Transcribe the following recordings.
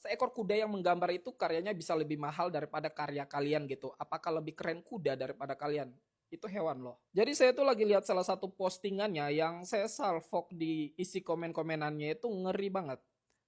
seekor kuda yang menggambar itu karyanya bisa lebih mahal daripada karya kalian gitu. Apakah lebih keren kuda daripada kalian? Itu hewan loh. Jadi saya tuh lagi lihat salah satu postingannya yang saya salvok di isi komen-komenannya itu ngeri banget.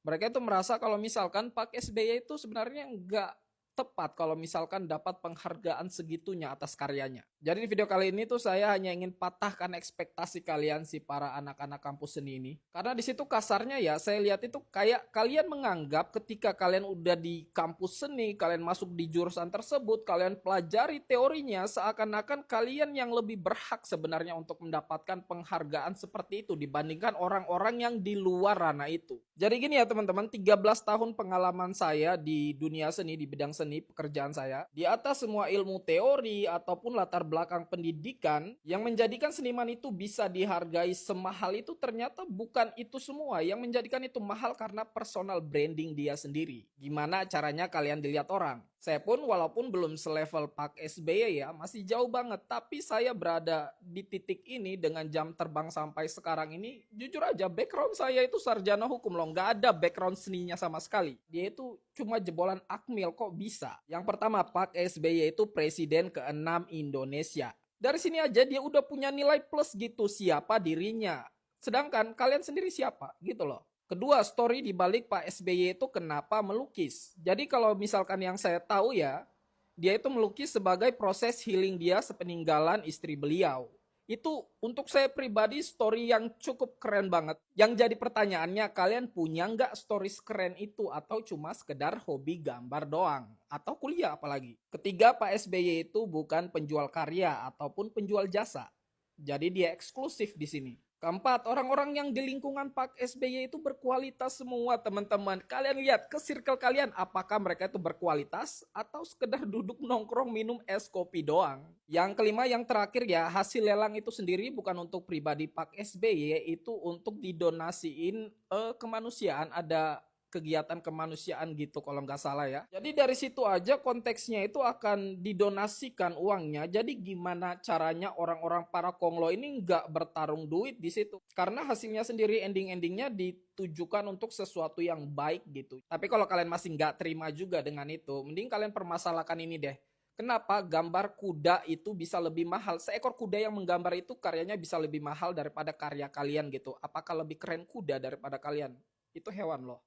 Mereka itu merasa kalau misalkan Pak SBY itu sebenarnya nggak tepat kalau misalkan dapat penghargaan segitunya atas karyanya. Jadi di video kali ini tuh saya hanya ingin patahkan ekspektasi kalian si para anak-anak kampus seni ini. Karena di situ kasarnya ya saya lihat itu kayak kalian menganggap ketika kalian udah di kampus seni, kalian masuk di jurusan tersebut, kalian pelajari teorinya seakan-akan kalian yang lebih berhak sebenarnya untuk mendapatkan penghargaan seperti itu dibandingkan orang-orang yang di luar ranah itu. Jadi gini ya teman-teman, 13 tahun pengalaman saya di dunia seni, di bidang seni, pekerjaan saya, di atas semua ilmu teori ataupun latar belakang pendidikan, yang menjadikan seniman itu bisa dihargai semahal itu ternyata bukan itu semua. Yang menjadikan itu mahal karena personal branding dia sendiri. Gimana caranya kalian dilihat orang? Saya pun walaupun belum selevel Pak SBY ya, masih jauh banget. Tapi saya berada di titik ini dengan jam terbang sampai sekarang ini, jujur aja background saya itu sarjana hukum loh. Nggak ada background seninya sama sekali. Dia itu cuma jebolan akmil kok bisa. Yang pertama, Pak SBY itu presiden ke-6 Indonesia. Dari sini aja dia udah punya nilai plus gitu siapa dirinya. Sedangkan kalian sendiri siapa gitu loh. Kedua, story di balik Pak SBY itu kenapa melukis. Jadi kalau misalkan yang saya tahu ya, dia itu melukis sebagai proses healing dia sepeninggalan istri beliau. Itu untuk saya pribadi story yang cukup keren banget. Yang jadi pertanyaannya, kalian punya nggak story keren itu atau cuma sekedar hobi gambar doang? Atau kuliah apalagi? Ketiga, Pak SBY itu bukan penjual karya ataupun penjual jasa. Jadi dia eksklusif di sini. Keempat, orang-orang yang di lingkungan Pak SBY itu berkualitas semua teman-teman. Kalian lihat ke circle kalian, apakah mereka itu berkualitas atau sekedar duduk nongkrong minum es kopi doang. Yang kelima, yang terakhir ya, hasil lelang itu sendiri bukan untuk pribadi Pak SBY, itu untuk didonasiin kemanusiaan. Ada kegiatan kemanusiaan gitu kalau nggak salah ya. Jadi dari situ aja konteksnya itu akan didonasikan uangnya. Jadi gimana caranya orang-orang para konglo ini nggak bertarung duit di situ? Karena hasilnya sendiri ending-endingnya ditujukan untuk sesuatu yang baik gitu. Tapi kalau kalian masih nggak terima juga dengan itu, mending kalian permasalahkan ini deh. Kenapa gambar kuda itu bisa lebih mahal? Seekor kuda yang menggambar itu karyanya bisa lebih mahal daripada karya kalian gitu. Apakah lebih keren kuda daripada kalian? Itu hewan loh.